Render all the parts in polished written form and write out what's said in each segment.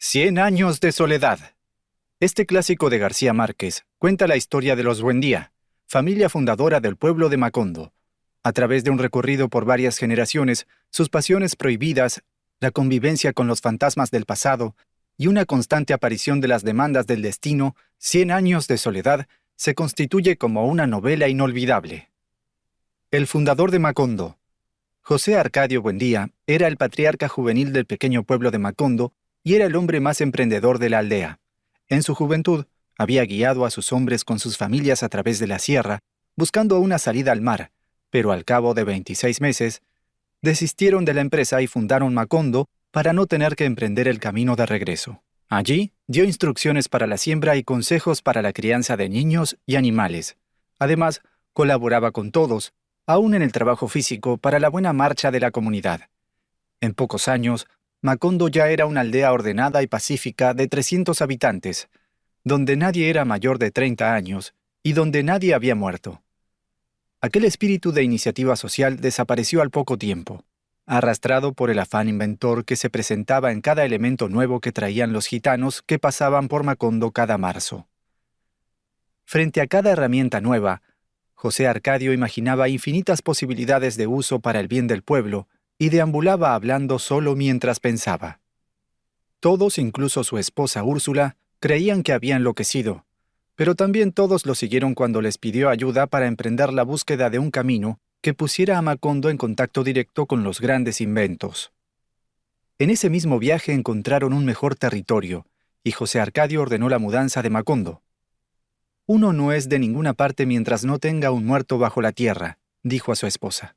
Cien años de soledad. Este clásico de García Márquez cuenta la historia de los Buendía, familia fundadora del pueblo de Macondo. A través de un recorrido por varias generaciones, sus pasiones prohibidas, la convivencia con los fantasmas del pasado y una constante aparición de las demandas del destino, Cien años de soledad, se constituye como una novela inolvidable. El fundador de Macondo. José Arcadio Buendía era el patriarca juvenil del pequeño pueblo de Macondo y era el hombre más emprendedor de la aldea. En su juventud, había guiado a sus hombres con sus familias a través de la sierra, buscando una salida al mar, pero al cabo de 26 meses, desistieron de la empresa y fundaron Macondo para no tener que emprender el camino de regreso. Allí, dio instrucciones para la siembra y consejos para la crianza de niños y animales. Además, colaboraba con todos, aún en el trabajo físico, para la buena marcha de la comunidad. En pocos años, Macondo ya era una aldea ordenada y pacífica de 300 habitantes, donde nadie era mayor de 30 años y donde nadie había muerto. Aquel espíritu de iniciativa social desapareció al poco tiempo, arrastrado por el afán inventor que se presentaba en cada elemento nuevo que traían los gitanos que pasaban por Macondo cada marzo. Frente a cada herramienta nueva, José Arcadio imaginaba infinitas posibilidades de uso para el bien del pueblo y deambulaba hablando solo mientras pensaba. Todos, incluso su esposa Úrsula, creían que había enloquecido, pero también todos lo siguieron cuando les pidió ayuda para emprender la búsqueda de un camino que pusiera a Macondo en contacto directo con los grandes inventos. En ese mismo viaje encontraron un mejor territorio, y José Arcadio ordenó la mudanza de Macondo. «Uno no es de ninguna parte mientras no tenga un muerto bajo la tierra», dijo a su esposa.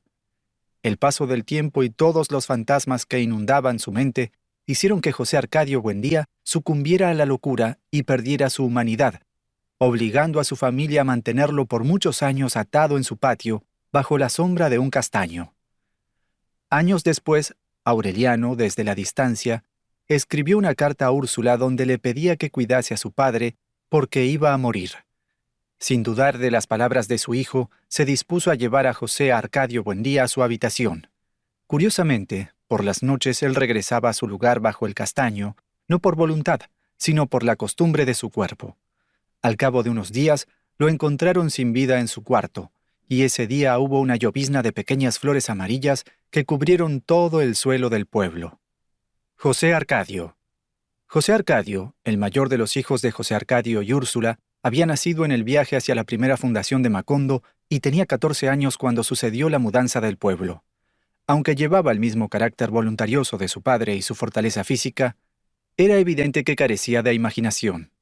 El paso del tiempo y todos los fantasmas que inundaban su mente hicieron que José Arcadio Buendía sucumbiera a la locura y perdiera su humanidad, obligando a su familia a mantenerlo por muchos años atado en su patio, bajo la sombra de un castaño. Años después, Aureliano, desde la distancia, escribió una carta a Úrsula donde le pedía que cuidase a su padre porque iba a morir. Sin dudar de las palabras de su hijo, se dispuso a llevar a José Arcadio Buendía a su habitación. Curiosamente, por las noches él regresaba a su lugar bajo el castaño, no por voluntad, sino por la costumbre de su cuerpo. Al cabo de unos días, lo encontraron sin vida en su cuarto, y ese día hubo una llovizna de pequeñas flores amarillas que cubrieron todo el suelo del pueblo. José Arcadio. José Arcadio, el mayor de los hijos de José Arcadio y Úrsula, había nacido en el viaje hacia la primera fundación de Macondo y tenía 14 años cuando sucedió la mudanza del pueblo. Aunque llevaba el mismo carácter voluntarioso de su padre y su fortaleza física, era evidente que carecía de imaginación.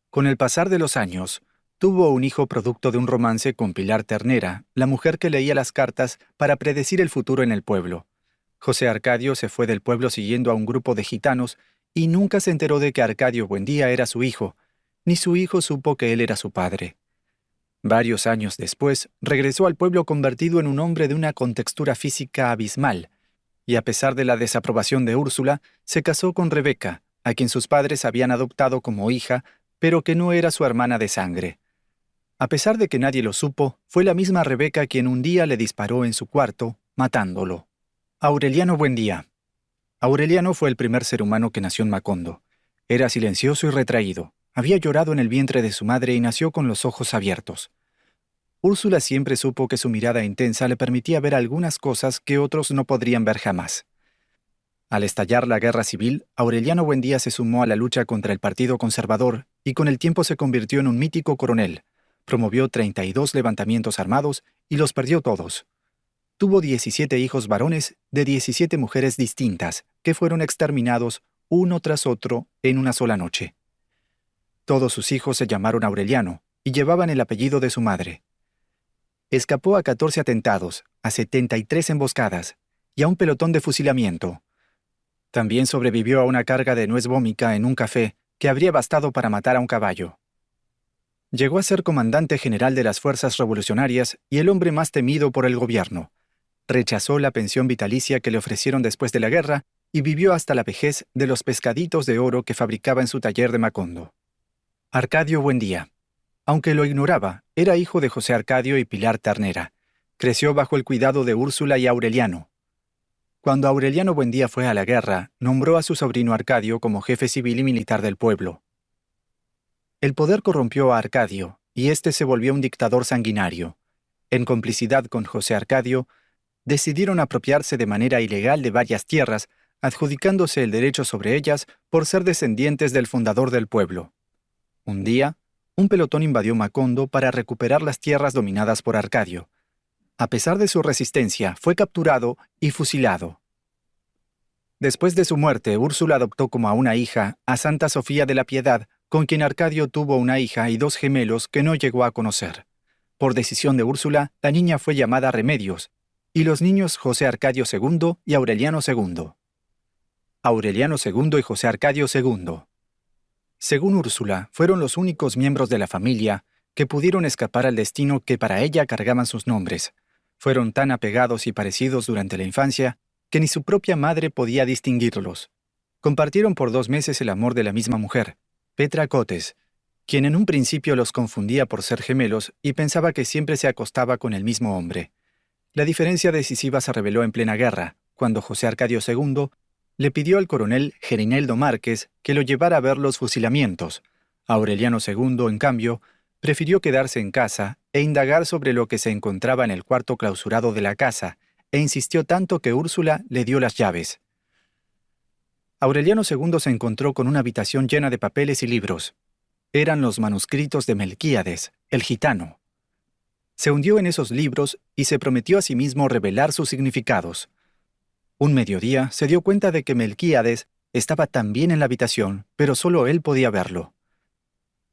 Con el pasar de los años, tuvo un hijo producto de un romance con Pilar Ternera, la mujer que leía las cartas para predecir el futuro en el pueblo. José Arcadio se fue del pueblo siguiendo a un grupo de gitanos y nunca se enteró de que Arcadio Buendía era su hijo, ni su hijo supo que él era su padre. Varios años después, regresó al pueblo convertido en un hombre de una contextura física abismal, y a pesar de la desaprobación de Úrsula, se casó con Rebeca, a quien sus padres habían adoptado como hija, pero que no era su hermana de sangre. A pesar de que nadie lo supo, fue la misma Rebeca quien un día le disparó en su cuarto, matándolo. Aureliano Buendía. Aureliano fue el primer ser humano que nació en Macondo. Era silencioso y retraído. Había llorado en el vientre de su madre y nació con los ojos abiertos. Úrsula siempre supo que su mirada intensa le permitía ver algunas cosas que otros no podrían ver jamás. Al estallar la guerra civil, Aureliano Buendía se sumó a la lucha contra el Partido Conservador y con el tiempo se convirtió en un mítico coronel. Promovió 32 levantamientos armados y los perdió todos. Tuvo 17 hijos varones de 17 mujeres distintas, que fueron exterminados uno tras otro en una sola noche. Todos sus hijos se llamaron Aureliano y llevaban el apellido de su madre. Escapó a 14 atentados, a 73 emboscadas y a un pelotón de fusilamiento. También sobrevivió a una carga de nuez vómica en un café que habría bastado para matar a un caballo. Llegó a ser comandante general de las fuerzas revolucionarias y el hombre más temido por el gobierno. Rechazó la pensión vitalicia que le ofrecieron después de la guerra y vivió hasta la vejez de los pescaditos de oro que fabricaba en su taller de Macondo. Arcadio Buendía. Aunque lo ignoraba, era hijo de José Arcadio y Pilar Ternera. Creció bajo el cuidado de Úrsula y Aureliano. Cuando Aureliano Buendía fue a la guerra, nombró a su sobrino Arcadio como jefe civil y militar del pueblo. El poder corrompió a Arcadio, y éste se volvió un dictador sanguinario. En complicidad con José Arcadio, decidieron apropiarse de manera ilegal de varias tierras, adjudicándose el derecho sobre ellas por ser descendientes del fundador del pueblo. Un día, un pelotón invadió Macondo para recuperar las tierras dominadas por Arcadio. A pesar de su resistencia, fue capturado y fusilado. Después de su muerte, Úrsula adoptó como a una hija a Santa Sofía de la Piedad, con quien Arcadio tuvo una hija y dos gemelos que no llegó a conocer. Por decisión de Úrsula, la niña fue llamada Remedios, y los niños José Arcadio II y Aureliano II. Aureliano II y José Arcadio II. Según Úrsula, fueron los únicos miembros de la familia que pudieron escapar al destino que para ella cargaban sus nombres. Fueron tan apegados y parecidos durante la infancia que ni su propia madre podía distinguirlos. Compartieron por 2 meses el amor de la misma mujer, Petra Cotes, quien en un principio los confundía por ser gemelos y pensaba que siempre se acostaba con el mismo hombre. La diferencia decisiva se reveló en plena guerra, cuando José Arcadio II le pidió al coronel Gerineldo Márquez que lo llevara a ver los fusilamientos. Aureliano II, en cambio, prefirió quedarse en casa e indagar sobre lo que se encontraba en el cuarto clausurado de la casa, e insistió tanto que Úrsula le dio las llaves. Aureliano II se encontró con una habitación llena de papeles y libros. Eran los manuscritos de Melquíades, el gitano. Se hundió en esos libros y se prometió a sí mismo revelar sus significados. Un mediodía se dio cuenta de que Melquíades estaba también en la habitación, pero solo él podía verlo.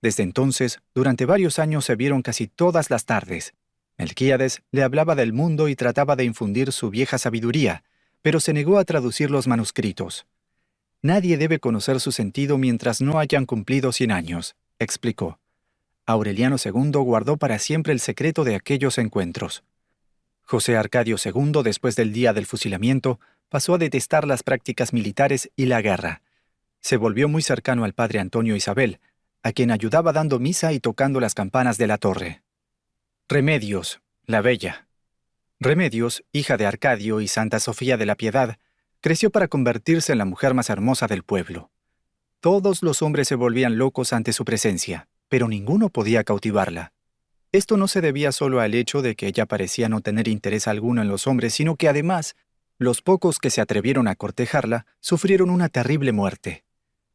Desde entonces, durante varios años se vieron casi todas las tardes. Melquíades le hablaba del mundo y trataba de infundir su vieja sabiduría, pero se negó a traducir los manuscritos. Nadie debe conocer su sentido mientras no hayan cumplido 100 años, explicó. Aureliano II guardó para siempre el secreto de aquellos encuentros. José Arcadio II, después del día del fusilamiento, pasó a detestar las prácticas militares y la guerra. Se volvió muy cercano al padre Antonio Isabel, a quien ayudaba dando misa y tocando las campanas de la torre. Remedios, la bella. Remedios, hija de Arcadio y Santa Sofía de la Piedad, creció para convertirse en la mujer más hermosa del pueblo. Todos los hombres se volvían locos ante su presencia, pero ninguno podía cautivarla. Esto no se debía solo al hecho de que ella parecía no tener interés alguno en los hombres, sino que además, los pocos que se atrevieron a cortejarla sufrieron una terrible muerte.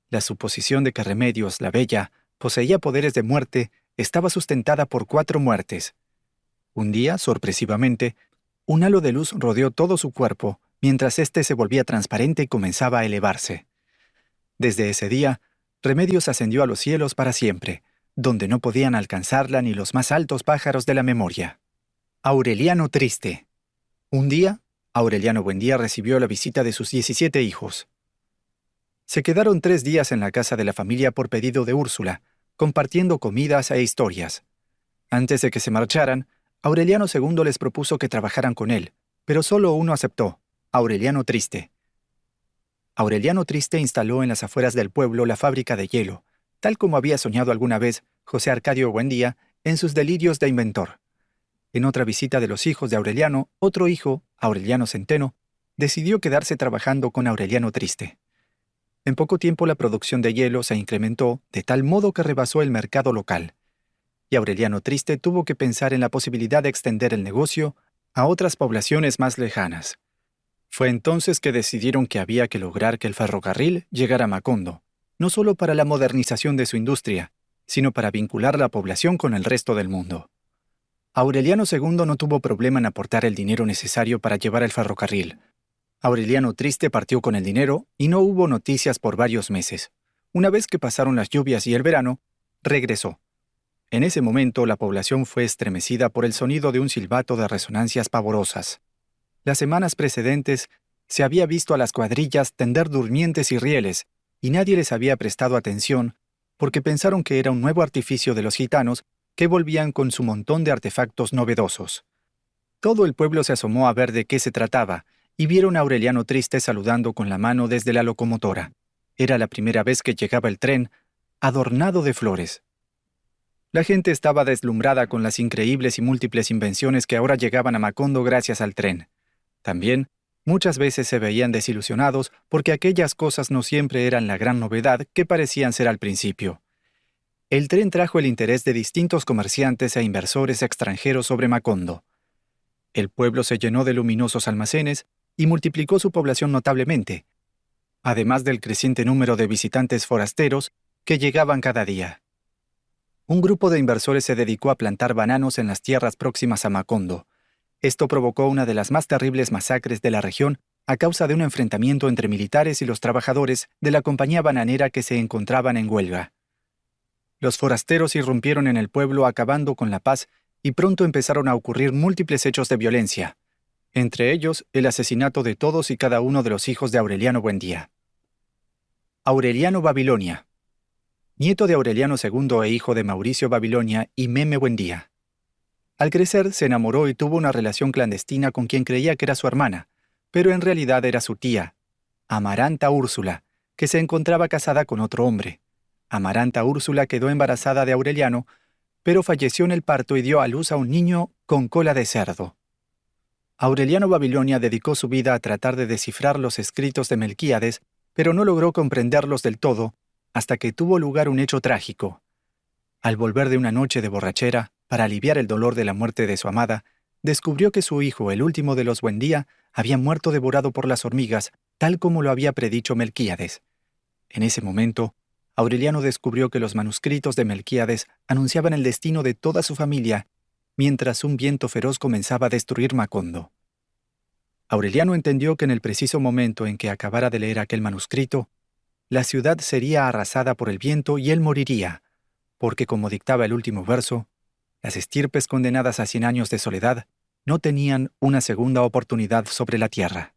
La suposición de que Remedios, la bella, poseía poderes de muerte estaba sustentada por 4 muertes. Un día, sorpresivamente, un halo de luz rodeó todo su cuerpo, mientras éste se volvía transparente y comenzaba a elevarse. Desde ese día, Remedios ascendió a los cielos para siempre, donde no podían alcanzarla ni los más altos pájaros de la memoria. Aureliano Triste. Un día, Aureliano Buendía recibió la visita de sus 17 hijos. Se quedaron 3 días en la casa de la familia por pedido de Úrsula, compartiendo comidas e historias. Antes de que se marcharan, Aureliano II les propuso que trabajaran con él, pero solo uno aceptó, Aureliano Triste. Aureliano Triste instaló en las afueras del pueblo la fábrica de hielo, tal como había soñado alguna vez José Arcadio Buendía en sus delirios de inventor. En otra visita de los hijos de Aureliano, otro hijo, Aureliano Centeno, decidió quedarse trabajando con Aureliano Triste. En poco tiempo la producción de hielo se incrementó de tal modo que rebasó el mercado local, y Aureliano Triste tuvo que pensar en la posibilidad de extender el negocio a otras poblaciones más lejanas. Fue entonces que decidieron que había que lograr que el ferrocarril llegara a Macondo, no solo para la modernización de su industria, sino para vincular la población con el resto del mundo. Aureliano II no tuvo problema en aportar el dinero necesario para llevar el ferrocarril. Aureliano Triste partió con el dinero y no hubo noticias por varios meses. Una vez que pasaron las lluvias y el verano, regresó. En ese momento la población fue estremecida por el sonido de un silbato de resonancias pavorosas. Las semanas precedentes se había visto a las cuadrillas tender durmientes y rieles, y nadie les había prestado atención porque pensaron que era un nuevo artificio de los gitanos que volvían con su montón de artefactos novedosos. Todo el pueblo se asomó a ver de qué se trataba, y vieron a Aureliano Triste saludando con la mano desde la locomotora. Era la primera vez que llegaba el tren, adornado de flores. La gente estaba deslumbrada con las increíbles y múltiples invenciones que ahora llegaban a Macondo gracias al tren. También, Muchas veces se veían desilusionados porque aquellas cosas no siempre eran la gran novedad que parecían ser al principio. El tren trajo el interés de distintos comerciantes e inversores extranjeros sobre Macondo. El pueblo se llenó de luminosos almacenes y multiplicó su población notablemente, además del creciente número de visitantes forasteros que llegaban cada día. Un grupo de inversores se dedicó a plantar bananos en las tierras próximas a Macondo. Esto provocó una de las más terribles masacres de la región a causa de un enfrentamiento entre militares y los trabajadores de la compañía bananera que se encontraban en huelga. Los forasteros irrumpieron en el pueblo acabando con la paz y pronto empezaron a ocurrir múltiples hechos de violencia, entre ellos el asesinato de todos y cada uno de los hijos de Aureliano Buendía. Aureliano Babilonia, nieto de Aureliano II e hijo de Mauricio Babilonia y Meme Buendía. Al crecer se enamoró y tuvo una relación clandestina con quien creía que era su hermana, pero en realidad era su tía, Amaranta Úrsula, que se encontraba casada con otro hombre. Amaranta Úrsula quedó embarazada de Aureliano, pero falleció en el parto y dio a luz a un niño con cola de cerdo. Aureliano Babilonia dedicó su vida a tratar de descifrar los escritos de Melquíades, pero no logró comprenderlos del todo hasta que tuvo lugar un hecho trágico. Al volver de una noche de borrachera, para aliviar el dolor de la muerte de su amada, descubrió que su hijo, el último de los Buendía, había muerto devorado por las hormigas, tal como lo había predicho Melquíades. En ese momento, Aureliano descubrió que los manuscritos de Melquíades anunciaban el destino de toda su familia, mientras un viento feroz comenzaba a destruir Macondo. Aureliano entendió que en el preciso momento en que acabara de leer aquel manuscrito, la ciudad sería arrasada por el viento y él moriría, porque como dictaba el último verso, las estirpes condenadas a 100 años de soledad no tenían una segunda oportunidad sobre la tierra.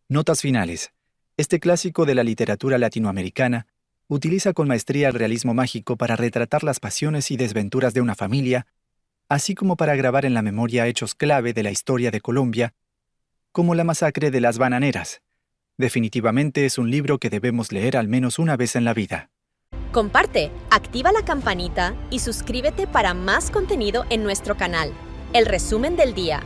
Notas finales. Este clásico de la literatura latinoamericana utiliza con maestría el realismo mágico para retratar las pasiones y desventuras de una familia, así como para grabar en la memoria hechos clave de la historia de Colombia, como la masacre de las bananeras. Definitivamente es un libro que debemos leer al menos una vez en la vida. Comparte, activa la campanita y suscríbete para más contenido en nuestro canal. El resumen del día.